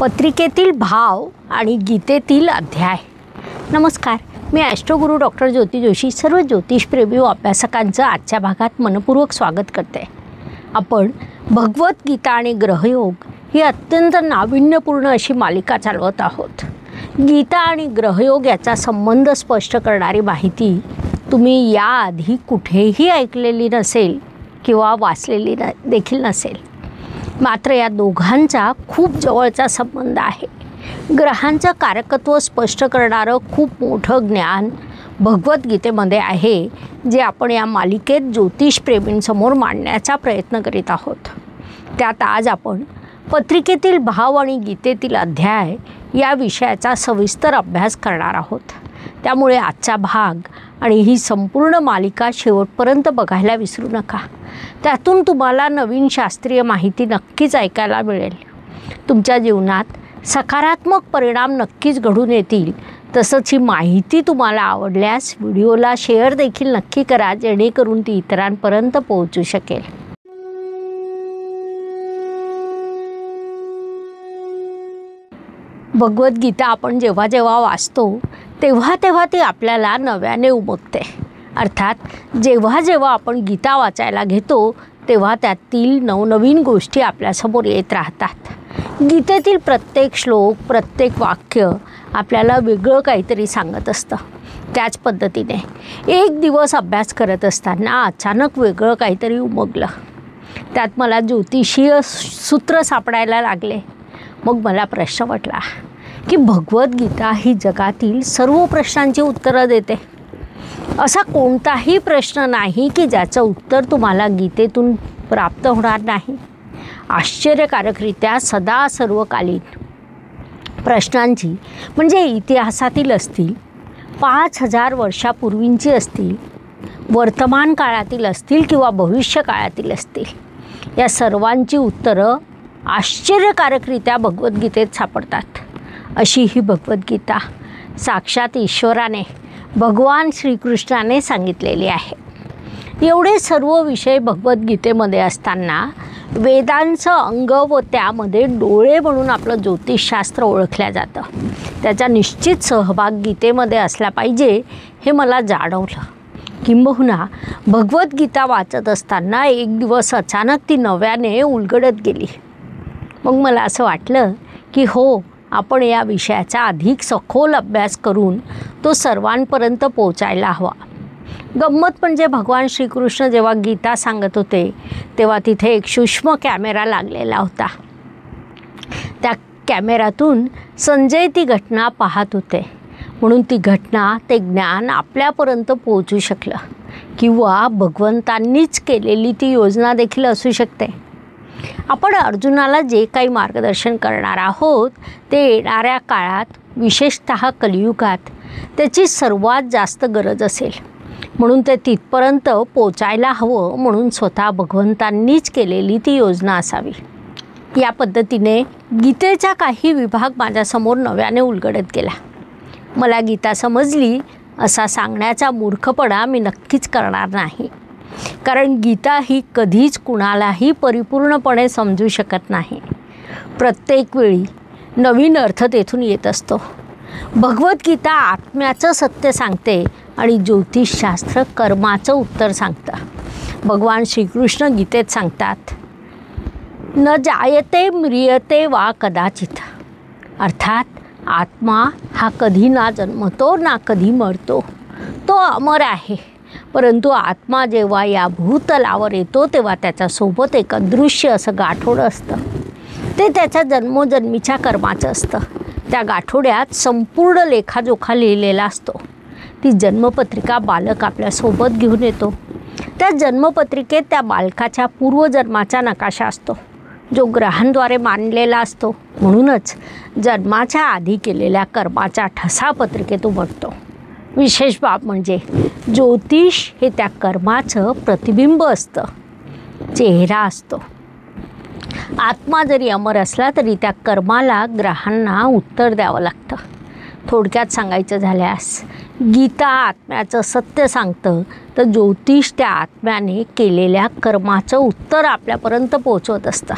पत्रिकेतील भाव आणि गीतेतील अध्याय. नमस्कार, मी ॲस्ट्रोगुरू डॉक्टर ज्योती जोशी सर्व ज्योतिषप्रेमी व अभ्यासकांचं आजच्या भागात मनपूर्वक स्वागत करते. आपण भगवद्गीता आणि ग्रहयोग ही अत्यंत नाविन्यपूर्ण अशी मालिका चालवत आहोत. गीता आणि ग्रहयोग याचा संबंध स्पष्ट करणारी माहिती तुम्ही याआधी कुठेही ऐकलेली नसेल किंवा वाचलेली देखील नसेल. मात्र या दोघांचा खूप जवळचा संबंध आहे. ग्रहांचं कारकत्व स्पष्ट करणारं खूप मोठं ज्ञान भगवद्गीतेमध्ये आहे, जे आपण या मालिकेत ज्योतिषप्रेमींसमोर मांडण्याचा प्रयत्न करीत आहोत. त्यात आज आपण पत्रिकेतील भाव आणि गीतेतील अध्याय या विषयाचा सविस्तर अभ्यास करणार आहोत. त्यामुळे आजचा भाग आणि ही संपूर्ण मालिका शेवटपर्यंत बघायला विसरू नका. त्यातून तुम्हाला नवीन शास्त्रीय माहिती नक्कीच ऐकायला मिळेल. तुमच्या जीवनात सकारात्मक परिणाम नक्कीच घडून येतील. तसंच ही माहिती तुम्हाला आवडल्यास व्हिडिओला शेअर देखील नक्की करा, जेणेकरून ती इतरांपर्यंत पोहोचू शकेल. भगवद्गीता आपण जेव्हा जेव्हा वाचतो तेव्हा ती आपल्याला नव्याने उमगते. अर्थात जेव्हा जेव्हा आपण गीता वाचायला घेतो तेव्हा त्यातील नवनवीन गोष्टी आपल्यासमोर येत राहतात. गीतेतील प्रत्येक श्लोक, प्रत्येक वाक्य आपल्याला वेगळं काहीतरी सांगत असतं. त्याच पद्धतीने एक दिवस अभ्यास करत असताना अचानक वेगळं काहीतरी उमगलं. त्यात मला ज्योतिषीय सूत्र सापडायला लागले. मग मला प्रश्न पडला की भगवद्गीता ही जगातील सर्व प्रश्नांची उत्तरं देते. असा कोणताही प्रश्न नाही की ज्याचं उत्तर तुम्हाला गीतेतून प्राप्त होणार नाही. आश्चर्यकारकरित्या सदा सर्वकालीन प्रश्नांची, म्हणजे इतिहासातील असतील, 5000 वर्षापूर्वींची असतील, वर्तमान काळातील असतील किंवा भविष्य काळातील असतील, या सर्वांची उत्तरं आश्चर्यकारकरित्या भगवद्गीतेत सापडतात. अशी ही भगवद्गीता साक्षात ईश्वराने, भगवान श्रीकृष्णाने सांगितलेली आहे. एवढे सर्व विषय भगवद्गीतेमध्ये असताना वेदांचं अंग व त्यामध्ये डोळे म्हणून आपलं ज्योतिषशास्त्र ओळखलं जातं. त्याचा निश्चित सहभाग गीतेमध्ये असला पाहिजे हे मला जाणवलं. किंबहुना भगवद्गीता वाचत असताना एक दिवस अचानक ती नव्याने उलगडत गेली. मग मला असं वाटलं की हो, आपण या विषयाचा अधिक सखोल अभ्यास करून तो सर्वांपर्यंत पोचायला हवा. गंमत म्हणजे भगवान श्रीकृष्ण जेव्हा गीता सांगत होते तेव्हा तिथे एक सूक्ष्म कॅमेरा लागलेला होता. त्या कॅमेऱ्यातून संजय ती घटना पाहत होते. म्हणून ती घटना, ते ज्ञान आपल्यापर्यंत पोहोचू शकलं. किंवा भगवंतांनीच केलेली ती योजना देखील असू शकते. आपण अर्जुनाला जे काही मार्गदर्शन करणार आहोत ते येणाऱ्या काळात, विशेषतः कलियुगात त्याची सर्वात जास्त गरज असेल. म्हणून ते तिथपर्यंत पोचायला हवं, म्हणून स्वतः भगवंतांनीच केलेली ती योजना असावी. या पद्धतीने गीतेचा काही विभाग माझ्यासमोर नव्याने उलगडत गेला. मला गीता समजली असा सांगण्याचा मूर्खपणा मी नक्कीच करणार नाही. कारण गीता ही कधीच कुणालाही परिपूर्णपणे समजू शकत नाही. प्रत्येक वेळी नवीन अर्थ तेथून येत असतो. भगवद्गीता आत्म्याचं सत्य सांगते आणि ज्योतिषशास्त्र कर्माचं उत्तर सांगतं. भगवान श्रीकृष्ण गीतेत सांगतात, न जायते म्रियते वा कदाचित. अर्थात आत्मा हा कधी ना जन्मतो ना कधी मरतो. तो अमर आहे. परंतु आत्मा जेव्हा या भूतलावर येतो तेव्हा त्याच्यासोबत एक अदृश्य असं गाठोडं असतं. ते त्याच्या जन्मोजन्मीच्या कर्माचं असतं. त्या गाठोड्यात संपूर्ण लेखाजोखा लिहिलेला असतो. ती जन्मपत्रिका बालक आपल्यासोबत घेऊन येतो. त्या जन्मपत्रिकेत त्या बालकाच्या पूर्वजन्माचा नकाशा असतो, जो ग्रहांद्वारे मांडलेला असतो. म्हणूनच जन्माच्या आधी केलेल्या कर्माचा ठसा पत्रिकेत उमटतो. विशेष बाब म्हणजे ज्योतिष हे त्या कर्माचं प्रतिबिंब असतं, चेहरा असतो. आत्मा जरी अमर असला तरी त्या कर्माला ग्रहांना उत्तर द्यावं लागतं. थोडक्यात सांगायचं झाल्यास गीता आत्म्याचं सत्य सांगतं, तर ज्योतिष त्या आत्म्याने केलेल्या कर्माचं उत्तर आपल्यापर्यंत पोहोचवत असतं.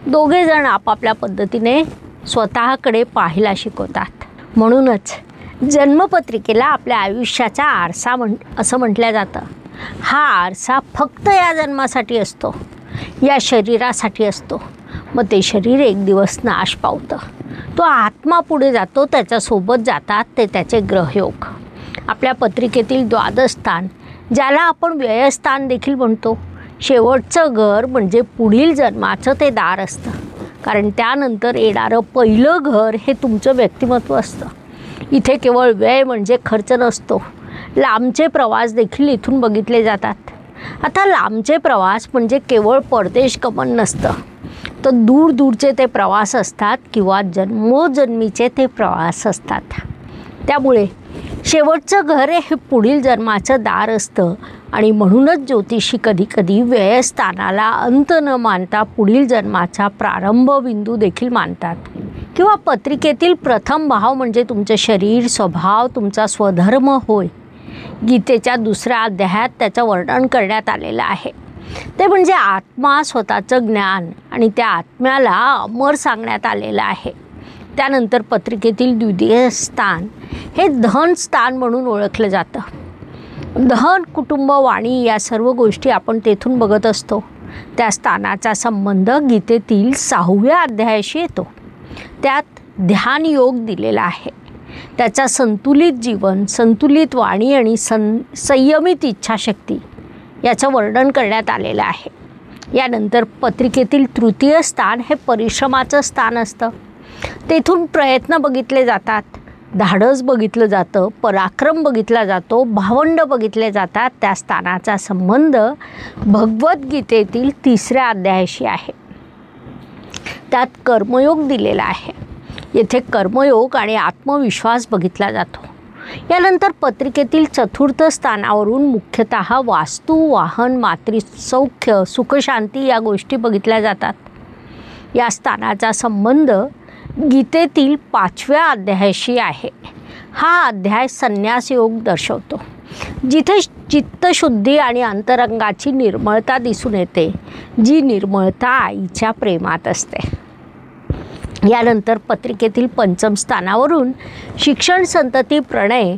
दोघेजण आपापल्या पद्धतीने स्वतःकडे पाहायला शिकवतात. म्हणूनच जन्मपत्रिकेला आपल्या आयुष्याचा आरसा असं म्हटलं जातं. हा आरसा फक्त या जन्मासाठी असतो, या शरीरासाठी असतो. मग ते शरीर एक दिवस नाश पावतं. तो आत्मा पुढे जातो, त्याच्यासोबत जातात ते त्याचे ग्रहयोग. आपल्या पत्रिकेतील द्वादश स्थान, ज्याला आपण व्ययस्थान देखील म्हणतो, शेवटचं घर म्हणजे पुढील जन्माचं ते दार असतं. कारण त्यानंतर येणारं पहिलं घर हे तुमचं व्यक्तिमत्व असतं. इथे केवळ व्यय म्हणजे खर्च नसतो, लांबचे प्रवास देखील इथून बघितले जातात. आता लांबचे प्रवास म्हणजे केवळ परदेश गमन नसतं, तर दूर दूरचे ते प्रवास असतात किंवा जन्मोजन्मीचे ते प्रवास असतात. त्यामुळे शेवटचं घर हे पुढील जन्माचं दार असतं. आणि म्हणूनच ज्योतिषी कधीकधी व्ययस्थानाला अंत न मानता पुढील जन्माचा प्रारंभ बिंदू देखील मानतात. किंवा पत्रिकेतील प्रथम भाव म्हणजे तुमचं शरीर, स्वभाव, तुमचा स्वधर्म होय. गीतेच्या दुसऱ्या अध्यायात त्याचं वर्णन करण्यात आलेलं आहे. ते म्हणजे आत्मा, स्वतःचं ज्ञान आणि त्या आत्म्याला अमर सांगण्यात आलेलं आहे. त्यानंतर पत्रिकेतील द्वितीय स्थान हे धन स्थान म्हणून ओळखलं जातं. धन, कुटुंब, वाणी या सर्व गोष्टी आपण तेथून बघत असतो. त्या स्थानाचा संबंध गीतेतील 6व्या अध्यायाशी येतो. त्यात ध्यान योग दिलेला आहे. त्याचा संतुलित जीवन, संतुलित वाणी आणि संयमित इच्छाशक्ती याचं वर्णन करण्यात आलेलं आहे. यानंतर पत्रिकेतील तृतीय स्थान हे परिश्रमाचं स्थान असतं. तेथून प्रयत्न बघितले जातात, धाडस बघितलं जातं, पराक्रम बघितला जातो, भावंड बघितले जातात. त्या स्थानाचा संबंध भगवद्गीतेतील 3ऱ्या अध्यायाशी आहे. त्यात कर्मयोग दिलेला आहे. येथे कर्मयोग आणि आत्मविश्वास बघितला जातो. यानंतर पत्रिकेतील 4थ स्थानावरून मुख्यतः वास्तू, वाहन, मातृसौख्य, सुखशांती या गोष्टी बघितल्या जातात. या स्थानाचा संबंध गीतेतील 5व्या अध्यायाशी आहे. हा अध्याय संन्यास योग दर्शवतो, जिथे चित्तशुद्धी आणि अंतरंगाची निर्मळता दिसून येते, जी निर्मळता आईच्या प्रेमात असते. यानंतर पत्रिकेतील 5म स्थानावरून शिक्षण, संतती, प्रणय,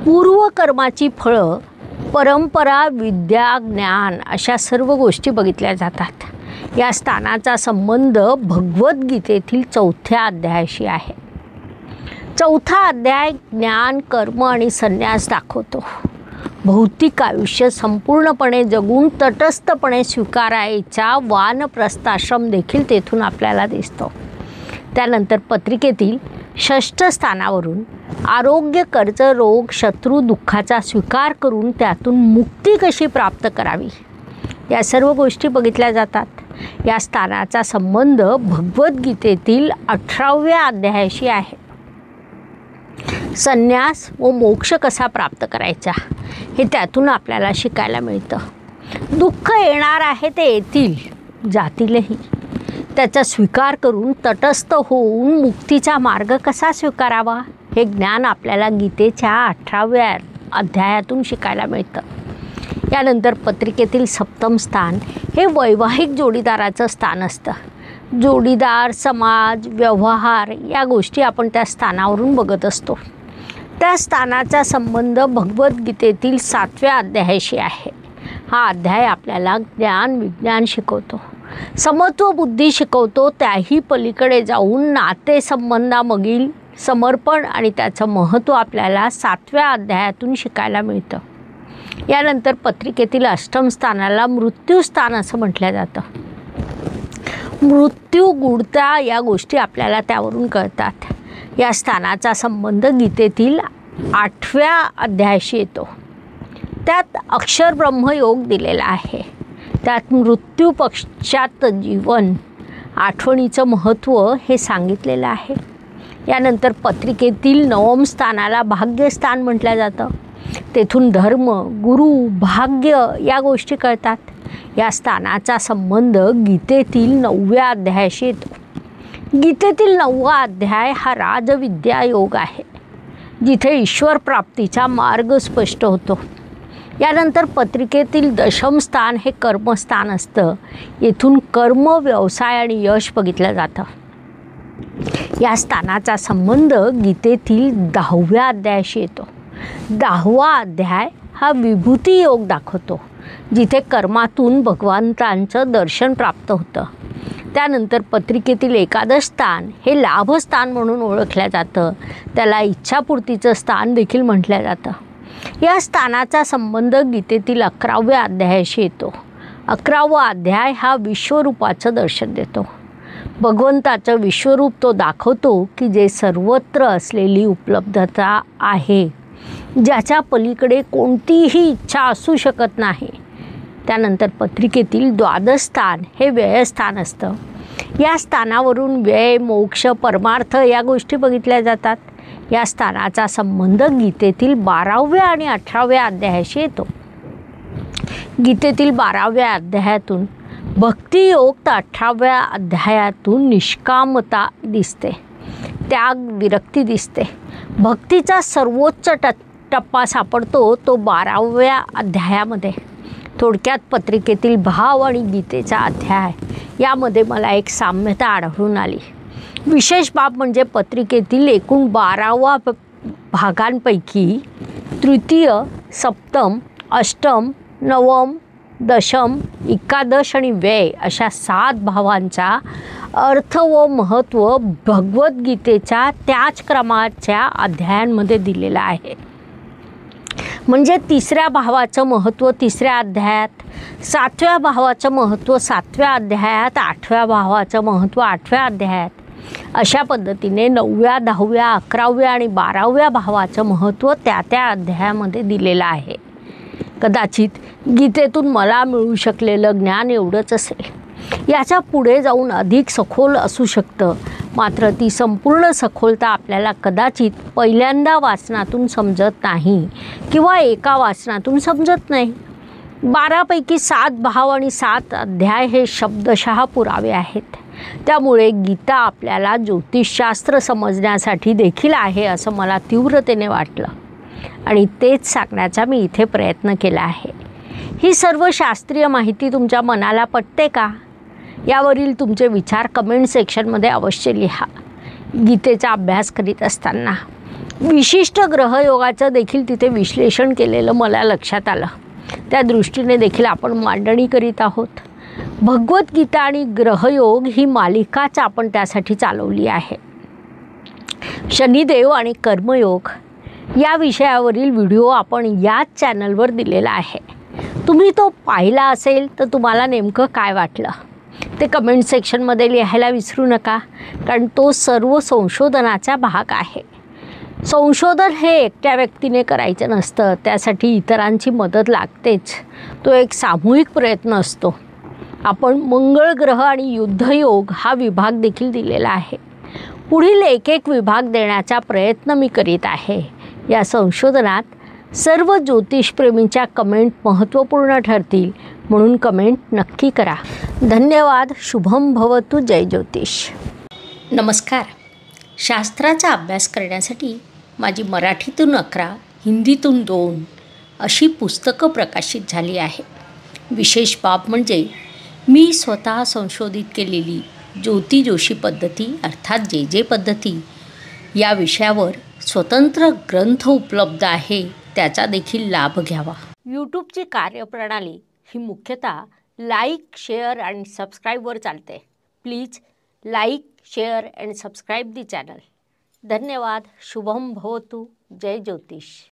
पूर्वकर्माची फळं, परंपरा, विद्या, ज्ञान अशा सर्व गोष्टी बघितल्या जातात. या स्थानाचा संबंध भगवद्गीतेतील 4थ्या अध्यायाशी आहे. 4था अध्याय ज्ञान, कर्म आणि संन्यास दाखवतो. भौतिक आयुष्य संपूर्णपणे जगून तटस्थपणे स्वीकारायचा वानप्रस्थाश्रम देखील तेथून आपल्याला दिसतो. त्यानंतर पत्रिकेतील 6ष्ठ स्थानावरून आरोग्य, कर्ज, रोग, शत्रू, दुःखाचा स्वीकार करून त्यातून मुक्ती कशी प्राप्त करावी या सर्व गोष्टी बघितल्या जातात. या स्थानाचा संबंध भगवद्गीतेतील 18व्या अध्यायाशी आहे. संन्यास व मोक्ष कसा प्राप्त करायचा हे त्यातून आपल्याला शिकायला मिळतं. दुःख येणार आहे ते येतील, जातीलही. त्याचा स्वीकार करून तटस्थ होऊन मुक्तीचा मार्ग कसा स्वीकारावा हे ज्ञान आपल्याला गीतेच्या 18व्या अध्यायातून शिकायला मिळतं. यानंतर पत्रिकेतील 7म स्थान हे वैवाहिक जोडीदाराचं स्थान असतं. जोडीदार, समाज, व्यवहार या गोष्टी आपण त्या स्थानावरून बघत असतो. त्या स्थानाचा संबंध भगवद्गीतेतील 7व्या अध्यायाशी आहे. हा अध्याय आपल्याला ज्ञान, विज्ञान शिकवतो, समत्व बुद्धी शिकवतो. त्याही पलीकडे जाऊन नातेसंबंधामागील समर्पण आणि त्याचं महत्त्व आपल्याला 7व्या अध्यायातून शिकायला मिळतं. यानंतर पत्रिकेतील 8म स्थानाला मृत्यूस्थान असं म्हटलं जातं. मृत्यू, गूढता या गोष्टी आपल्याला त्यावरून कळतात. या स्थानाचा संबंध गीतेतील 8व्या अध्यायाशी येतो. त्यात अक्षर ब्रह्मयोग दिलेला आहे. त्यात मृत्यू पश्चात जीवन, आठवणीचं महत्त्व हे सांगितलेलं आहे. यानंतर पत्रिकेतील 9म स्थानाला भाग्यस्थान म्हटलं जातं. तेथून धर्म, गुरु, भाग्य या गोष्टी कळतात. या स्थानाचा संबंध गीतेतील 9व्या अध्यायाशी येतो. गीतेतील 9वा अध्याय हा राजविद्या योग आहे, जिथे ईश्वर प्राप्तीचा मार्ग स्पष्ट होतो. यानंतर पत्रिकेतील 10म स्थान हे कर्मस्थान असतं. येथून कर्म, व्यवसाय आणि यश बघितलं जातं. या स्थानाचा संबंध गीतेतील 10व्या अध्यायाशी येतो. 10वा अध्याय हा विभूती योग दाखवतो, जिथे कर्मातून भगवंतांचं दर्शन प्राप्त होतं. त्यानंतर पत्रिकेतील एकादश स्थान हे लाभस्थान म्हणून ओळखलं जातं. त्याला इच्छापूर्तीचं स्थान देखील म्हटलं जातं. या स्थानाचा संबंध गीतेतील 11व्या अध्यायाशी येतो. 11वा अध्याय हा विश्वरूपाचं दर्शन देतो. भगवंताचं विश्वरूप तो दाखवतो की जे सर्वत्र असलेली उपलब्धता आहे, ज्याच्या पलीकडे कोणतीही इच्छा असू शकत नाही. त्यानंतर पत्रिकेतील 12 स्थान हे व्ययस्थान असतं. या स्थानावरून व्यय, मोक्ष, परमार्थ या गोष्टी बघितल्या जातात. या स्थानाचा संबंध गीतेतील 12व्या आणि 18व्या अध्यायाशी येतो. गीतेतील 12व्या अध्यायातून भक्तियोग तर 18व्या अध्यायातून निष्कामता दिसते, त्याग, विरक्ती दिसते. भक्तीचा सर्वोच्च टप्पा सापडतो तो 12व्या अध्यायामध्ये. थोडक्यात पत्रिकेतील भाव आणि गीतेचा अध्याय यामध्ये मला एक साम्यता आढळून आली. विशेष बाब म्हणजे पत्रिकेतील एकूण 12 भागांपैकी तृतीय, सप्तम, अष्टम, नवम, दशम, एकादश आणि व्यय अशा 7 भावांचा अर्थ व महत्त्व भगवद्गीतेच्या त्याच क्रमाच्या अध्यायांमध्ये दिलेलं आहे. म्हणजे 3ऱ्या भावाचं महत्त्व 3ऱ्या अध्यायात, 7व्या भावाचं महत्त्व 7व्या अध्यायात, 8व्या भावाचं महत्त्व 8व्या अध्यायात. अशा पद्धतीने 9व्या, 10व्या, 11व्या आणि 12व्या भावाचं महत्त्व त्या अध्यायामध्ये दिलेलं आहे. कदाचित गीतेतून मला मिळू शकलेलं ज्ञान एवढंच असेल. याच्या पुढे जाऊन अधिक सखोल असू शकतं, मात्र ती संपूर्ण सखोलता आपल्याला कदाचित पहिल्यांदा वाचनातून समजत नाही किंवा एका वाचनातून समजत नाही. 12 पैकी 7 भाव आणि 7 अध्याय हे शब्दशः पुरावे आहेत. त्यामुळे गीता आपल्याला ज्योतिषशास्त्र समजण्यासाठी देखील आहे असं मला तीव्रतेने वाटलं आणि तेच सांगण्याचा मी इथे प्रयत्न केला आहे. ही सर्व शास्त्रीय माहिती तुमच्या मनाला पटते का? यावरील तुमचे विचार कमेंट सेक्शनमध्ये अवश्य लिहा. गीतेचा अभ्यास करीत असताना विशिष्ट ग्रहयोगाचं देखील तिथे विश्लेषण केलेलं मला लक्षात आलं. त्या दृष्टीने देखील आपण मांडणी करीत आहोत. भगवद्गीता आणि ग्रहयोग ही मालिकाच आपण त्यासाठी चालवली आहे. शनिदेव आणि कर्मयोग या विषयावरील व्हिडिओ आपण याच चॅनलवर दिलेला आहे. तुम्ही तो पाहिला असेल तर तुम्हाला नेमकं काय वाटलं ते कमेंट सेक्शनमध्ये लिहायला विसरू नका, कारण तो सर्व संशोधनाचा भाग आहे. संशोधन हे एकट्या व्यक्तीने करायचं नसतं, त्यासाठी इतरांची मदत लागतेच. तो एक सामूहिक प्रयत्न असतो. आपण मंगळ ग्रह आणि युद्धयोग हा विभाग देखील दिलेला आहे. पुढील एक विभाग देण्याचा प्रयत्न मी करीत आहे. या संशोधनात सर्व ज्योतिषप्रेमींच्या कमेंट महत्त्वपूर्ण ठरतील, म्हणून कमेंट नक्की करा. धन्यवाद. शुभम भवतु. जय ज्योतिष. नमस्कार. शास्त्राचा अभ्यास करण्यासाठी माझी मराठीतून 11, हिंदीतून 2 अशी पुस्तकं प्रकाशित झाली आहे. विशेष बाब म्हणजे मी स्वतः संशोधित केलेली ज्योती जोशी पद्धती अर्थात जे पद्धती या विषयावर स्वतंत्र ग्रंथ उपलब्ध आहे, त्याचा देखील लाभ घ्यावा. यूट्यूबची कार्यप्रणाली ही मुख्यतः लाईक, शेअर आणि सबस्क्राईबवर चालते. Please like, share and subscribe the channel. धन्यवाद. शुभम भवतु. जय ज्योतिष.